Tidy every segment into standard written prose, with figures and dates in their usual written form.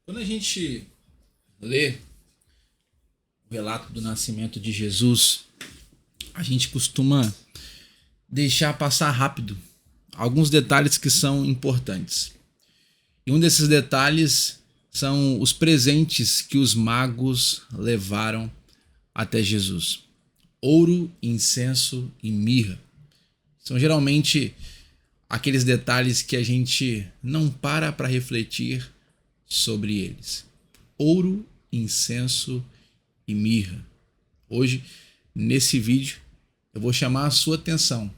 Quando a gente lê o relato do nascimento de Jesus, a gente costuma deixar passar rápido alguns detalhes que são importantes. E um desses detalhes são os presentes que os magos levaram até Jesus: ouro, incenso e mirra. São geralmente aqueles detalhes que a gente não para refletir sobre eles. Ouro, incenso e mirra. Hoje, nesse vídeo, eu vou chamar a sua atenção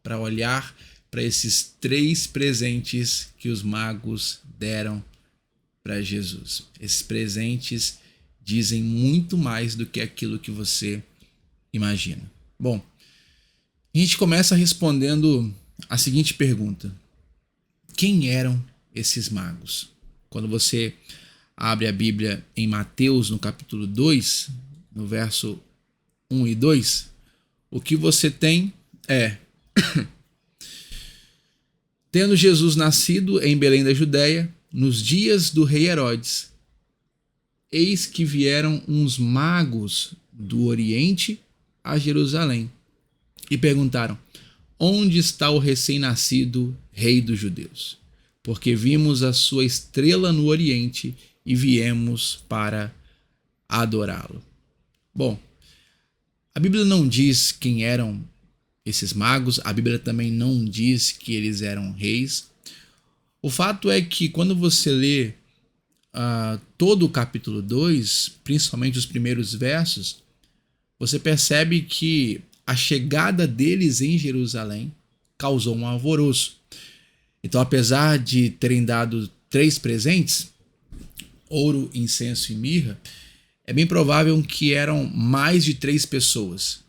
para olhar para esses três presentes que os magos deram para Jesus. Esses presentes dizem muito mais do que aquilo que você imagina. Bom, a gente começa respondendo a seguinte pergunta: quem eram esses magos? Quando você abre a Bíblia em Mateus, no capítulo 2, no verso 1 e 2, o que você tem é: tendo Jesus nascido em Belém da Judéia, nos dias do rei Herodes, eis que vieram uns magos do Oriente a Jerusalém e perguntaram: onde está o recém-nascido rei dos judeus? Porque vimos a sua estrela no Oriente e viemos para adorá-lo. Bom, a Bíblia não diz quem eram esses magos, a Bíblia também não diz que eles eram reis. O fato é que quando você lê todo o capítulo 2, principalmente os primeiros versos, você percebe que a chegada deles em Jerusalém causou um alvoroço. Então, apesar de terem dado três presentes, ouro, incenso e mirra, é bem provável que eram mais de três pessoas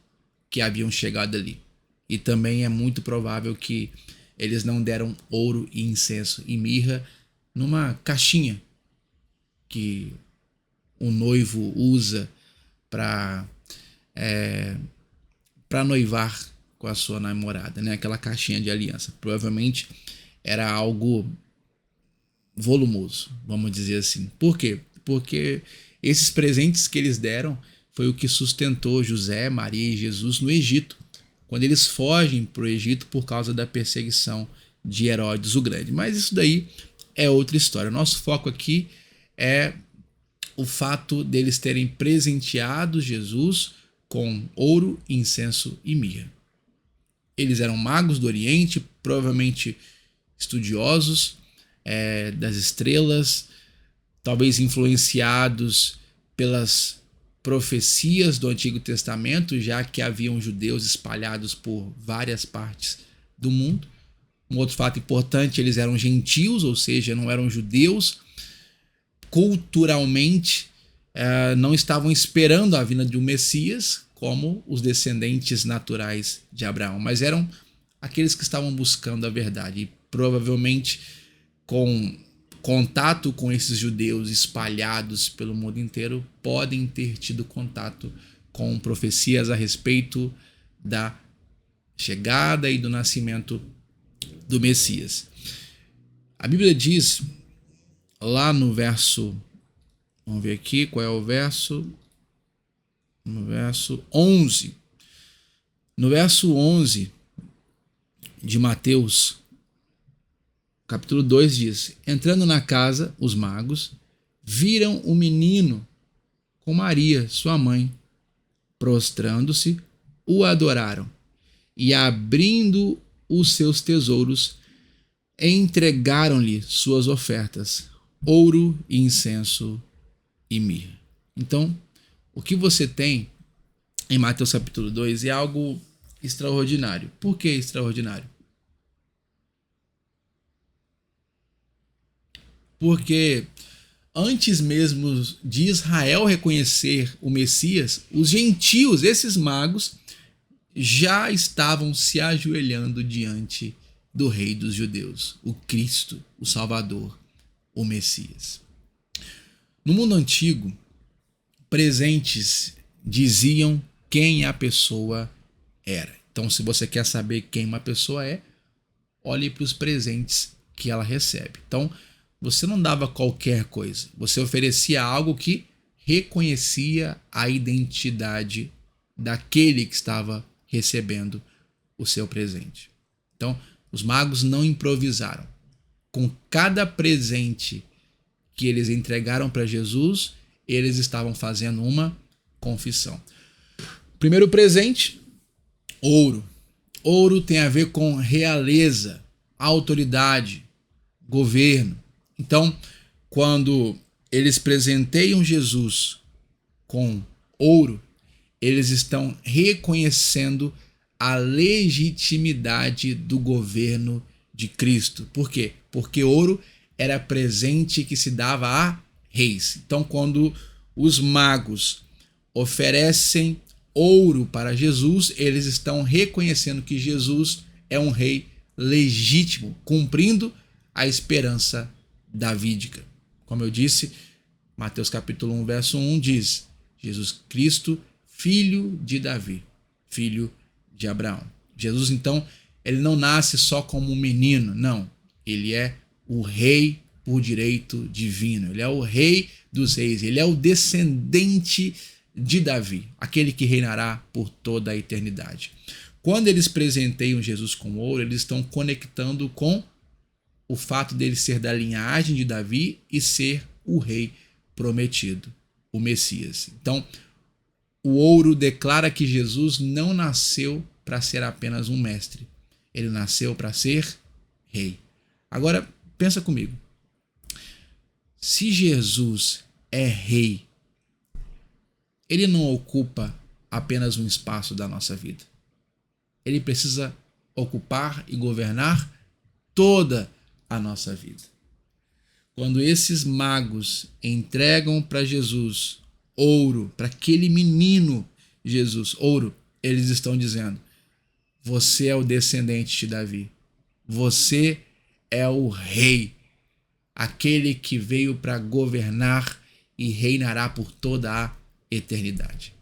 que haviam chegado ali. E também é muito provável que eles não deram ouro, incenso e mirra numa caixinha que o noivo usa para noivar com a sua namorada, né? Aquela caixinha de aliança. Provavelmente era algo volumoso, vamos dizer assim. Por quê? Porque esses presentes que eles deram foi o que sustentou José, Maria e Jesus no Egito, quando eles fogem para o Egito por causa da perseguição de Herodes o Grande. Mas isso daí é outra história. O nosso foco aqui é o fato deles terem presenteado Jesus com ouro, incenso e mirra. Eles eram magos do Oriente, provavelmente estudiosos das estrelas, talvez influenciados pelas profecias do Antigo Testamento, já que haviam judeus espalhados por várias partes do mundo. Um outro fato importante: eles eram gentios, ou seja, não eram judeus. Culturalmente, não estavam esperando a vinda de um Messias, como os descendentes naturais de Abraão, mas eram aqueles que estavam buscando a verdade. E provavelmente, com contato com esses judeus espalhados pelo mundo inteiro, podem ter tido contato com profecias a respeito da chegada e do nascimento do Messias. A Bíblia diz lá no verso, vamos ver aqui qual é o verso, no verso 11. No verso 11 de Mateus, capítulo 2 diz: entrando na casa, os magos viram o menino com Maria, sua mãe. Prostrando-se, o adoraram e, abrindo os seus tesouros, entregaram-lhe suas ofertas: ouro, incenso e mirra. Então, o que você tem em Mateus capítulo 2 é algo extraordinário. Por que extraordinário? Porque antes mesmo de Israel reconhecer o Messias, os gentios, esses magos, já estavam se ajoelhando diante do Rei dos Judeus, o Cristo, o Salvador, o Messias. No mundo antigo, presentes diziam quem a pessoa era. Então, se você quer saber quem uma pessoa é, olhe para os presentes que ela recebe. Então, você não dava qualquer coisa. Você oferecia algo que reconhecia a identidade daquele que estava recebendo o seu presente. Então, os magos não improvisaram. Com cada presente que eles entregaram para Jesus, eles estavam fazendo uma confissão. Primeiro presente, ouro. Ouro tem a ver com realeza, autoridade, governo. Então, quando eles presenteiam Jesus com ouro, eles estão reconhecendo a legitimidade do governo de Cristo. Por quê? Porque ouro era presente que se dava a reis. Então, quando os magos oferecem ouro para Jesus, eles estão reconhecendo que Jesus é um rei legítimo, cumprindo a esperança davídica. Como eu disse, Mateus capítulo 1, verso 1 diz: Jesus Cristo, filho de Davi, filho de Abraão. Jesus, então, ele não nasce só como um menino, não. Ele é o rei por direito divino. Ele é o rei dos reis. Ele é o descendente de Davi, aquele que reinará por toda a eternidade. Quando eles presenteiam Jesus com ouro, eles estão conectando com o fato dele ser da linhagem de Davi e ser o rei prometido, o Messias. Então, o ouro declara que Jesus não nasceu para ser apenas um mestre. Ele nasceu para ser rei. Agora, pensa comigo. Se Jesus é rei, ele não ocupa apenas um espaço da nossa vida. Ele precisa ocupar e governar toda a nossa vida. Quando esses magos entregam para Jesus ouro, para aquele menino Jesus, ouro, eles estão dizendo: você é o descendente de Davi. Você é o rei, aquele que veio para governar e reinará por toda a eternidade.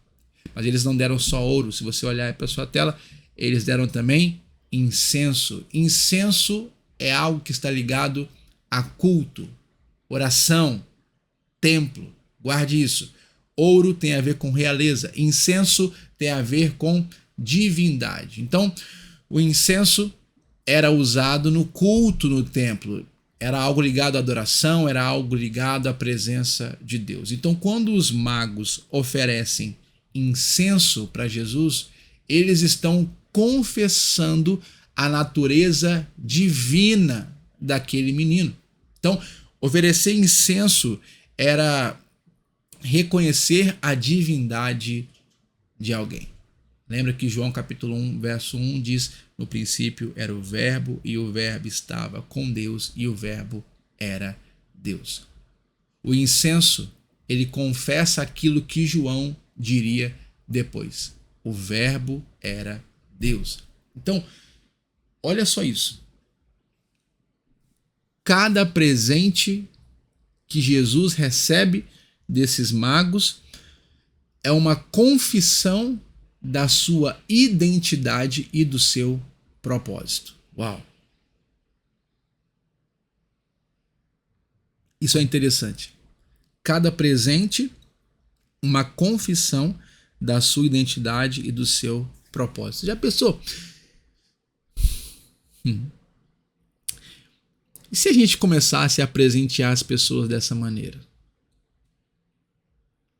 Mas eles não deram só ouro. Se você olhar para a sua tela, eles deram também incenso. Incenso é algo que está ligado a culto, oração, templo. Guarde isso. Ouro tem a ver com realeza. Incenso tem a ver com divindade. Então, o incenso era usado no culto no templo. Era algo ligado à adoração, era algo ligado à presença de Deus. Então, quando os magos oferecem incenso para Jesus, eles estão confessando a natureza divina daquele menino. Então, oferecer incenso era reconhecer a divindade de alguém. Lembra que João capítulo 1, verso 1 diz: no princípio era o verbo, e o verbo estava com Deus, e o verbo era Deus. O incenso, ele confessa aquilo que João diria depois: o verbo era Deus. Então, olha só isso. Cada presente que Jesus recebe desses magos é uma confissão da sua identidade e do seu propósito. Uau! Isso é interessante. Cada presente, uma confissão da sua identidade e do seu propósito. Já pensou? E se a gente começasse a presentear as pessoas dessa maneira?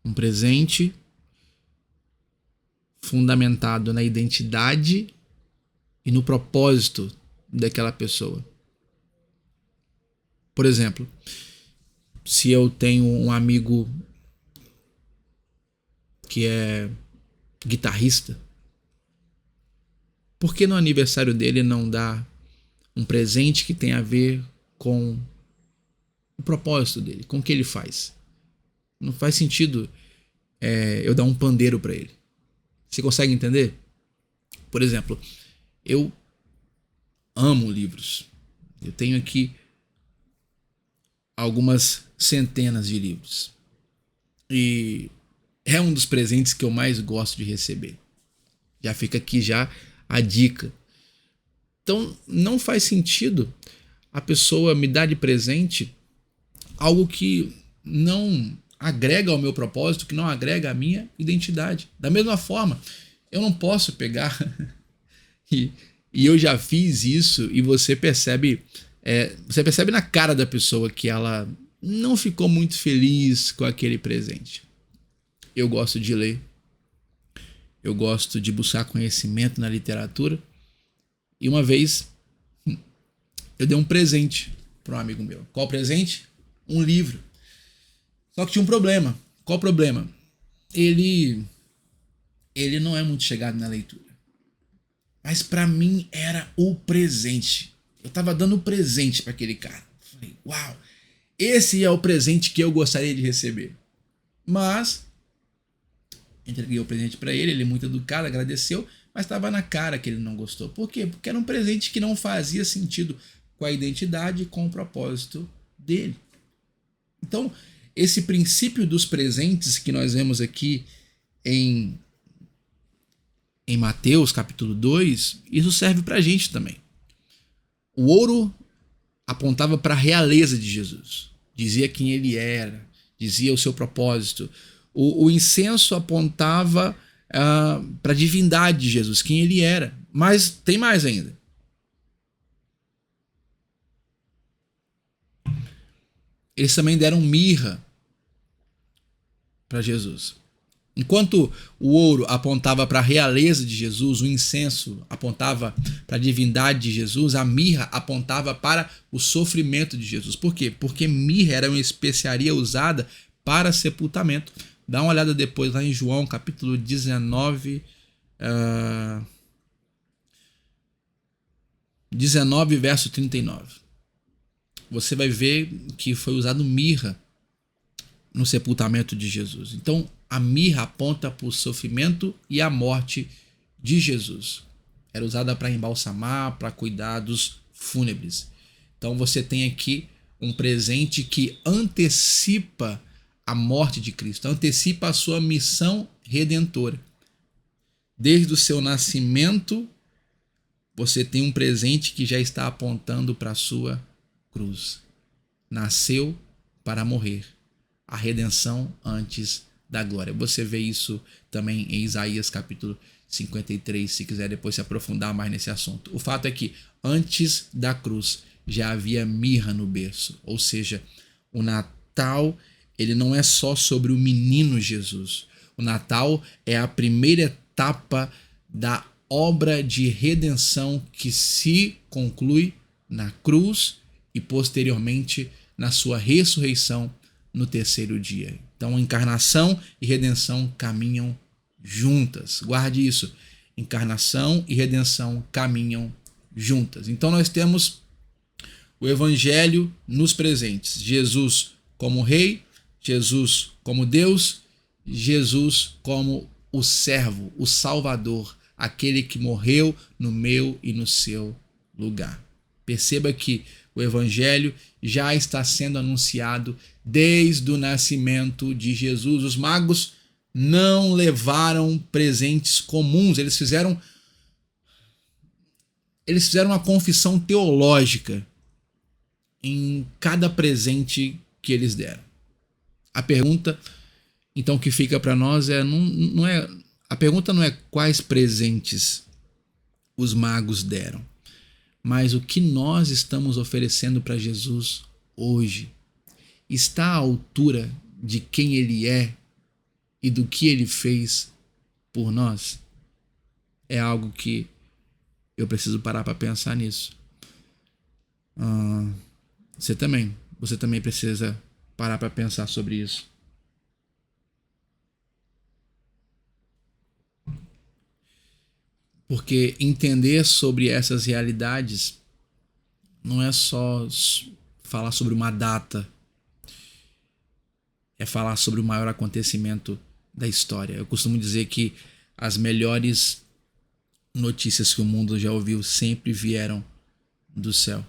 Um presente fundamentado na identidade e no propósito daquela pessoa. Por exemplo, se eu tenho um amigo que é guitarrista, por que no aniversário dele não dá um presente que tem a ver com o propósito dele, com o que ele faz? Não faz sentido eu dar um pandeiro para ele. Você consegue entender? Por exemplo, eu amo livros. Eu tenho aqui algumas centenas de livros. E é um dos presentes que eu mais gosto de receber. Já fica aqui já a dica. Então, não faz sentido a pessoa me dar de presente algo que não agrega ao meu propósito, que não agrega à minha identidade. Da mesma forma, eu não posso pegar e eu já fiz isso, e você percebe na cara da pessoa que ela não ficou muito feliz com aquele presente. Eu gosto de ler, eu gosto de buscar conhecimento na literatura, e uma vez eu dei um presente para um amigo meu. Qual presente? Um livro. Só que tinha um problema. Qual o problema? Ele não é muito chegado na leitura. Mas para mim era o presente. Eu tava dando presente para aquele cara. Falei, uau, esse é o presente que eu gostaria de receber. Mas entreguei o presente para ele, ele muito educado, agradeceu, mas estava na cara que ele não gostou. Por quê? Porque era um presente que não fazia sentido com a identidade e com o propósito dele. Então, esse princípio dos presentes que nós vemos aqui em Mateus capítulo 2, isso serve para a gente também. O ouro apontava para a realeza de Jesus, dizia quem ele era, dizia o seu propósito. O incenso apontava para a divindade de Jesus, quem ele era. Mas tem mais ainda. Eles também deram mirra para Jesus. Enquanto o ouro apontava para a realeza de Jesus, o incenso apontava para a divindade de Jesus, a mirra apontava para o sofrimento de Jesus. Por quê? Porque mirra era uma especiaria usada para sepultamento. Dá uma olhada depois lá em João, capítulo 19, 19, verso 39. Você vai ver que foi usado mirra no sepultamento de Jesus. Então, a mirra aponta para o sofrimento e a morte de Jesus. Era usada para embalsamar, para cuidados fúnebres. Então, você tem aqui um presente que antecipa a morte de Cristo, antecipa a sua missão redentora. Desde o seu nascimento, você tem um presente que já está apontando para a sua cruz. Nasceu para morrer. A redenção antes da glória. Você vê isso também em Isaías capítulo 53, se quiser depois se aprofundar mais nesse assunto. O fato é que antes da cruz já havia mirra no berço, ou seja, o Natal ele não é só sobre o menino Jesus. O Natal é a primeira etapa da obra de redenção que se conclui na cruz e posteriormente na sua ressurreição no terceiro dia. Então, encarnação e redenção caminham juntas. Guarde isso. Encarnação e redenção caminham juntas. Então, nós temos o Evangelho nos presentes. Jesus como Rei, Jesus como Deus, Jesus como o servo, o Salvador, aquele que morreu no meu e no seu lugar. Perceba que o Evangelho já está sendo anunciado desde o nascimento de Jesus. Os magos não levaram presentes comuns, eles fizeram uma confissão teológica em cada presente que eles deram. A pergunta, então, que fica para nós a pergunta não é quais presentes os magos deram, mas o que nós estamos oferecendo para Jesus hoje. Está à altura de quem ele é e do que ele fez por nós? É algo que eu preciso parar para pensar nisso. Você também precisa parar para pensar sobre isso. Porque entender sobre essas realidades não é só falar sobre uma data, é falar sobre o maior acontecimento da história. Eu costumo dizer que as melhores notícias que o mundo já ouviu sempre vieram do céu.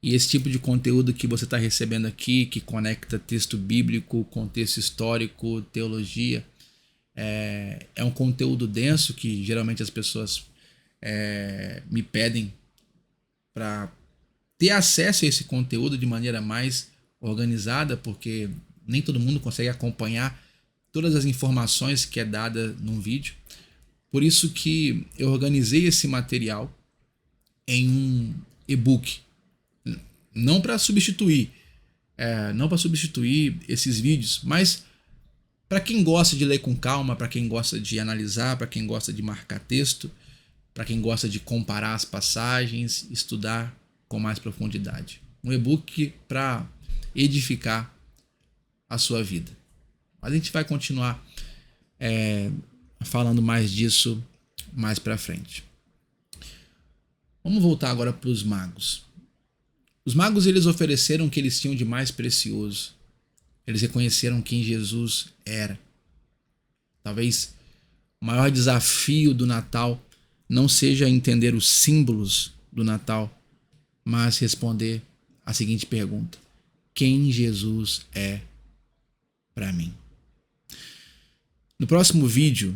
E esse tipo de conteúdo que você está recebendo aqui, que conecta texto bíblico, contexto histórico, teologia, é um conteúdo denso que geralmente as pessoas me pedem para ter acesso a esse conteúdo de maneira mais organizada, porque nem todo mundo consegue acompanhar todas as informações que é dada num vídeo. Por isso que eu organizei esse material em um e-book, não para substituir, esses vídeos, mas para quem gosta de ler com calma, para quem gosta de analisar, para quem gosta de marcar texto, para quem gosta de comparar as passagens, estudar com mais profundidade. Um e-book para edificar a sua vida. Mas a gente vai continuar falando mais disso mais para frente. Vamos voltar agora para os magos. Os magos, eles ofereceram o que eles tinham de mais precioso. Eles reconheceram quem Jesus era. Talvez o maior desafio do Natal não seja entender os símbolos do Natal, mas responder a seguinte pergunta: quem Jesus é para mim? No próximo vídeo,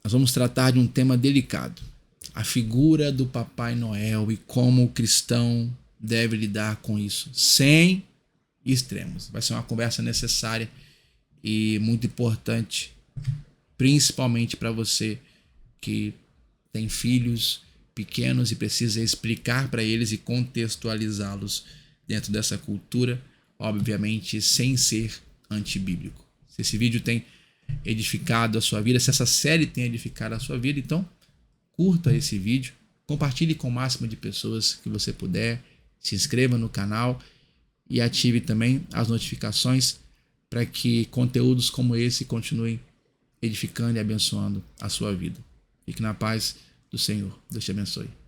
nós vamos tratar de um tema delicado: a figura do Papai Noel e como o cristão deve lidar com isso, sem extremos. Vai ser uma conversa necessária e muito importante, principalmente para você que tem filhos pequenos e precisa explicar para eles e contextualizá-los dentro dessa cultura, obviamente sem ser antibíblico. Se esse vídeo tem edificado a sua vida, se essa série tem edificado a sua vida, então curta esse vídeo, compartilhe com o máximo de pessoas que você puder, se inscreva no canal e ative também as notificações para que conteúdos como esse continuem edificando e abençoando a sua vida. Fique na paz do Senhor. Deus te abençoe.